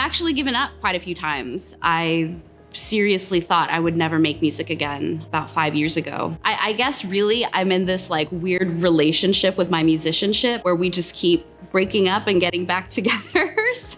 actually given up quite a few times. I seriously thought I would never make music again about 5 years ago. I guess really I'm in this like weird relationship with my musicianship where we just keep breaking up and getting back together.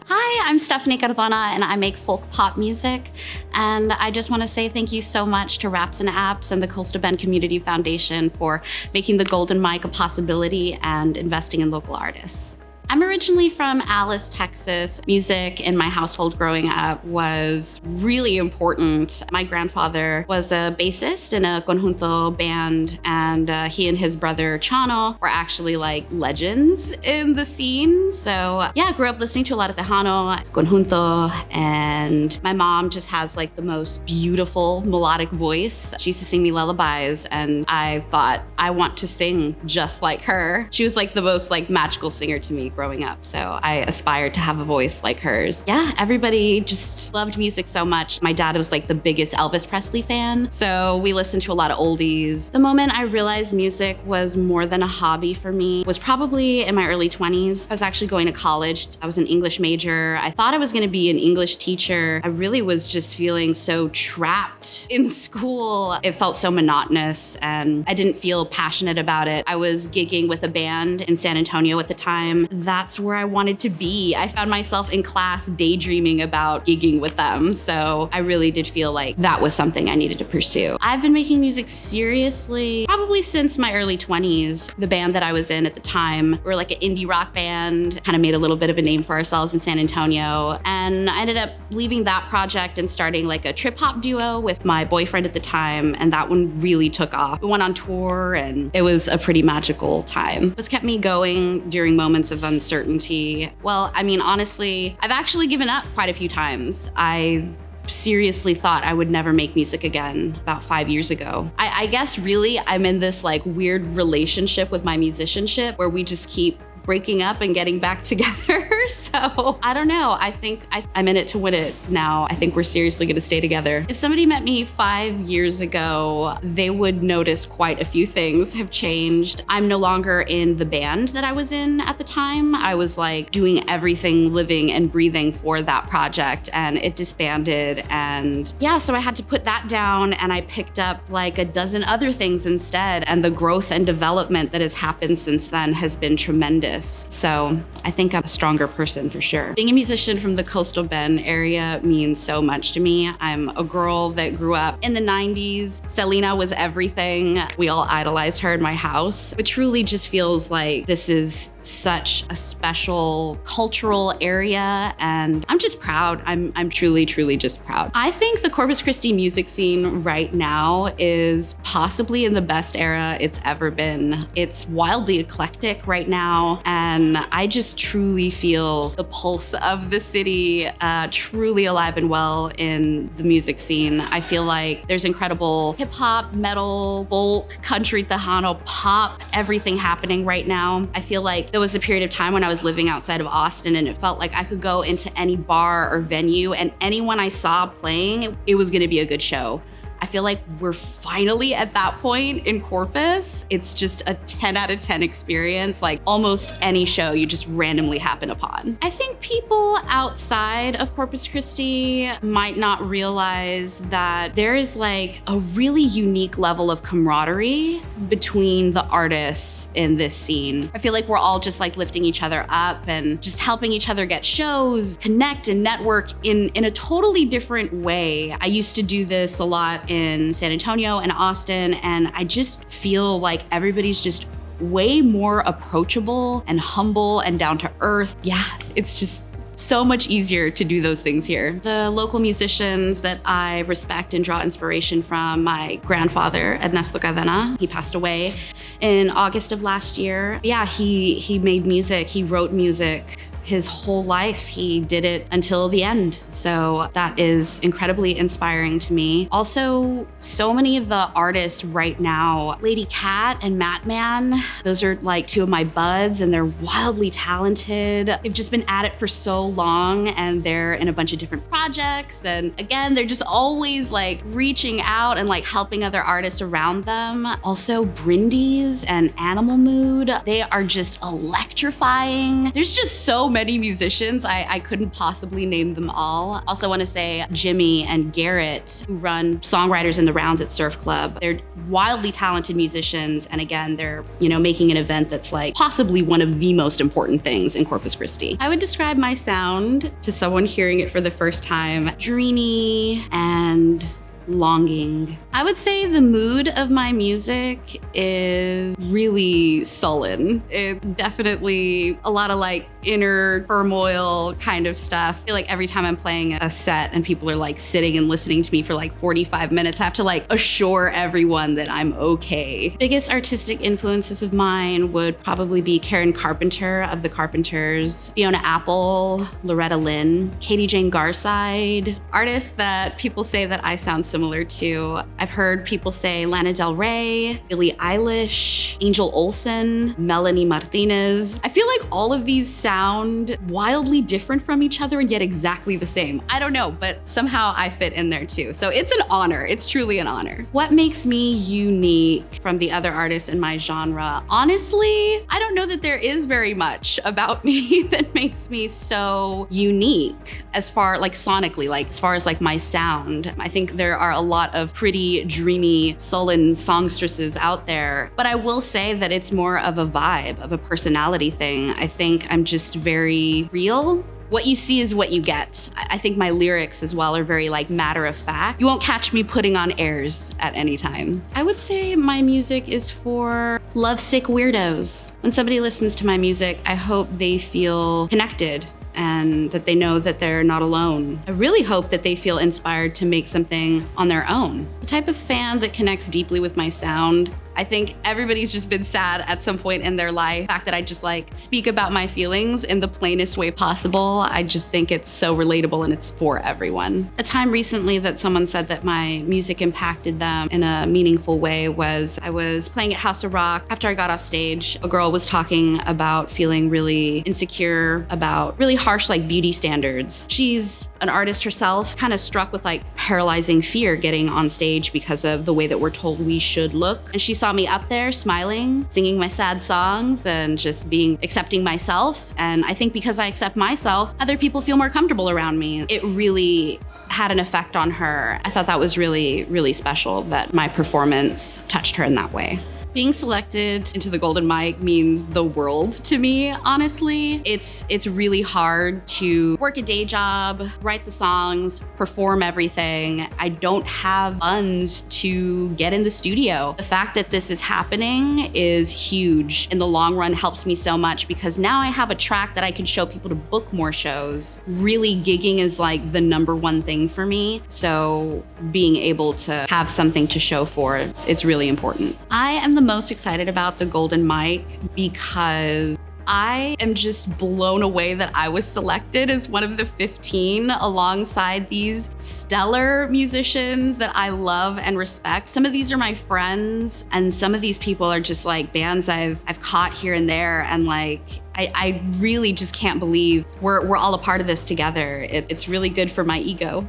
Hi, I'm Stephanie Cardona and I make folk pop music. And I just want to say thank you so much to Raps and Apps and the Coastal Bend Community Foundation for making the Golden Mic a possibility and investing in local artists. I'm originally from Alice, Texas. Music in my household growing up was really important. My grandfather was a bassist in a conjunto band, and he and his brother Chano were actually like legends in the scene. So yeah, I grew up listening to a lot of Tejano, conjunto, and my mom just has like the most beautiful melodic voice. She used to sing me lullabies, and I thought I want to sing just like her. She was like the most like magical singer to me growing up. So I aspired to have a voice like hers. Yeah, everybody just loved music so much. My dad was like the biggest Elvis Presley fan. So we listened to a lot of oldies. The moment I realized music was more than a hobby for me was probably in my early 20s. I was actually going to college. I was an English major. I thought I was going to be an English teacher. I really was just feeling so trapped in school. It felt so monotonous and I didn't feel passionate about it. I was gigging with a band in San Antonio at the time. That's where I wanted to be. I found myself in class daydreaming about gigging with them. So I really did feel like that was something I needed to pursue. I've been making music seriously probably since my early 20s. The band that I was in at the time, we were like an indie rock band, kind of made a little bit of a name for ourselves in San Antonio. And I ended up leaving that project and starting like a trip hop duo with my boyfriend at the time. And that one really took off. We went on tour and it was a pretty magical time. What's kept me going during moments of uncertainty? Well, I mean, honestly, I've actually given up quite a few times. I seriously thought I would never make music again about 5 years ago. I guess really I'm in this like weird relationship with my musicianship where we just keep breaking up and getting back together. So I don't know. I think I'm in it to win it now. I think we're seriously going to stay together. If somebody met me 5 years ago, they would notice quite a few things have changed. I'm no longer in the band that I was in at the time. I was like doing everything living and breathing for that project and it disbanded. And yeah, so I had to put that down and I picked up like a dozen other things instead. And the growth and development that has happened since then has been tremendous. So I think I'm a stronger person for sure. Being a musician from the Coastal Bend area means so much to me. I'm a girl that grew up in the 90s. Selena was everything. We all idolized her in my house. It truly just feels like this is such a special cultural area and I'm just proud. I'm truly just proud. I think the Corpus Christi music scene right now is possibly in the best era it's ever been. It's wildly eclectic right now. And I just truly feel the pulse of the city, truly alive and well in the music scene. I feel like there's incredible hip hop, metal, folk, country, Tejano, pop, everything happening right now. I feel like there was a period of time when I was living outside of Austin and it felt like I could go into any bar or venue and anyone I saw playing, it was gonna be a good show. I feel like we're finally at that point in Corpus. It's just a 10 out of 10 experience, like almost any show you just randomly happen upon. I think people outside of Corpus Christi might not realize that there is like a really unique level of camaraderie between the artists in this scene. I feel like we're all just like lifting each other up and just helping each other get shows, connect and network in a totally different way. I used to do this a lot in San Antonio and Austin, and I just feel like everybody's just way more approachable and humble and down to earth. Yeah, it's just so much easier to do those things here. The local musicians that I respect and draw inspiration from, my grandfather, Stephanie Cardona, he passed away in August of last year. Yeah, he made music, he wrote music. His whole life, he did it until the end. So that is incredibly inspiring to me. Also, so many of the artists right now, Lady Cat and Matman, those are like two of my buds and they're wildly talented. They've just been at it for so long and they're in a bunch of different projects. And again, they're just always like reaching out and like helping other artists around them. Also, Brindies and Animal Mood, they are just electrifying. There's just so many musicians, I couldn't possibly name them all. Also want to say Jimmy and Garrett, who run Songwriters in the Rounds at Surf Club. They're wildly talented musicians. And again, they're, making an event that's like possibly one of the most important things in Corpus Christi. I would describe my sound to someone hearing it for the first time, dreamy and longing. I would say the mood of my music is really sullen. It definitely a lot of like inner turmoil kind of stuff. I feel like every time I'm playing a set and people are like sitting and listening to me for like 45 minutes, I have to like assure everyone that I'm okay. Biggest artistic influences of mine would probably be Karen Carpenter of the Carpenters, Fiona Apple, Loretta Lynn, Katie Jane Garside, artists that people say that I sound similar to. I've heard people say Lana Del Rey, Billie Eilish, Angel Olsen, Melanie Martinez. I feel like all of these sound wildly different from each other and yet exactly the same. I don't know, but somehow I fit in there too. So it's an honor. It's truly an honor. What makes me unique from the other artists in my genre? Honestly, I don't know that there is very much about me that makes me so unique as far like sonically, like as far as like my sound. I think there are a lot of pretty dreamy, sullen songstresses out there, but I will say that it's more of a vibe, of a personality thing. I think I'm just very real. What you see is what you get. I think my lyrics as well are very like matter of fact. You won't catch me putting on airs at any time. I would say my music is for lovesick weirdos. When somebody listens to my music, I hope they feel connected and that they know that they're not alone. I really hope that they feel inspired to make something on their own. The type of fan that connects deeply with my sound, I think everybody's just been sad at some point in their life. The fact that I just like speak about my feelings in the plainest way possible, I just think it's so relatable and it's for everyone. A time recently that someone said that my music impacted them in a meaningful way was I was playing at House of Rock. After I got off stage, a girl was talking about feeling really insecure about really harsh like beauty standards. She's an artist herself, kind of struck with like paralyzing fear getting on stage because of the way that we're told we should look. And she saw me up there smiling, singing my sad songs and just accepting myself. And I think because I accept myself, other people feel more comfortable around me. It really had an effect on her. I thought that was really, really special that my performance touched her in that way. Being selected into the Golden Mic means the world to me, honestly. It's really hard to work a day job, write the songs, perform everything. I don't have funds to get in the studio. The fact that this is happening is huge. In the long run, helps me so much because now I have a track that I can show people to book more shows. Really, gigging is like the number one thing for me. So being able to have something to show for it's really important. I am the most excited about the Golden Mic because I am just blown away that I was selected as one of the 15 alongside these stellar musicians that I love and respect. Some of these are my friends and some of these people are just like bands I've caught here and there, and like I really just can't believe we're all a part of this together. It's really good for my ego.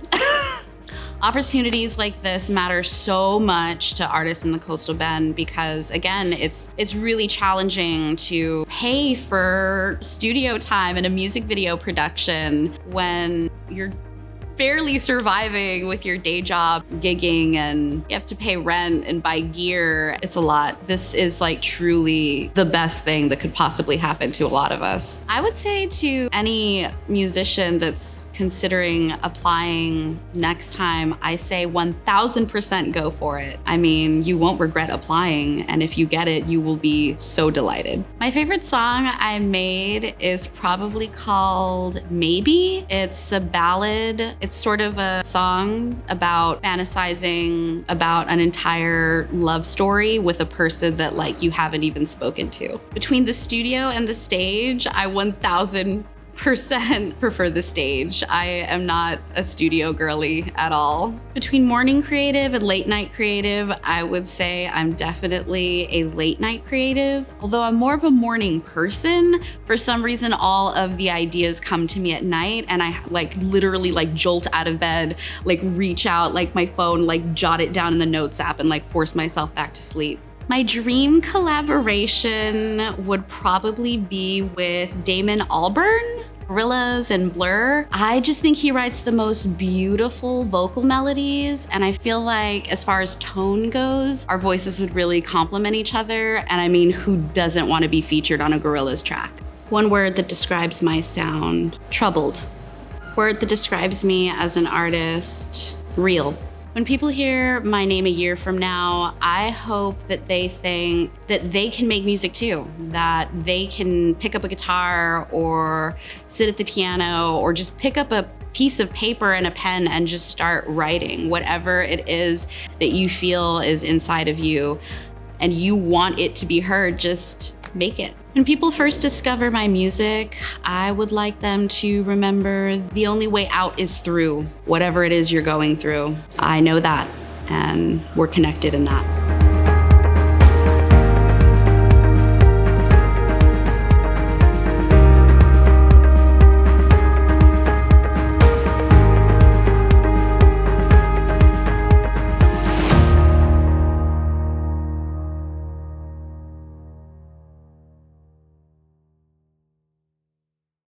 Opportunities like this matter so much to artists in the Coastal Bend because, again, it's really challenging to pay for studio time and a music video production when you're barely surviving with your day job gigging and you have to pay rent and buy gear. It's a lot. This is like truly the best thing that could possibly happen to a lot of us. I would say to any musician that's considering applying next time, I say 1000% go for it. I mean, you won't regret applying, and if you get it, you will be so delighted. My favorite song I made is probably called Maybe. It's a ballad. It's sort of a song about fantasizing about an entire love story with a person that like you haven't even spoken to. Between the studio and the stage, I 1000% prefer the stage. I am not a studio girly at all. Between morning creative and late night creative, I would say I'm definitely a late night creative. Although I'm more of a morning person, for some reason all of the ideas come to me at night and I like literally like jolt out of bed, like reach out like my phone, like jot it down in the notes app and like force myself back to sleep. My dream collaboration would probably be with Damon Albarn. Gorillaz and Blur. I just think he writes the most beautiful vocal melodies, and I feel like as far as tone goes, our voices would really complement each other, and I mean, who doesn't want to be featured on a Gorillaz track? One word that describes my sound: troubled. Word that describes me as an artist: real. When people hear my name a year from now, I hope that they think that they can make music too, that they can pick up a guitar or sit at the piano or just pick up a piece of paper and a pen and just start writing. Whatever it is that you feel is inside of you and you want it to be heard, just make it. When people first discover my music, I would like them to remember the only way out is through. Whatever it is you're going through, I know that, and we're connected in that.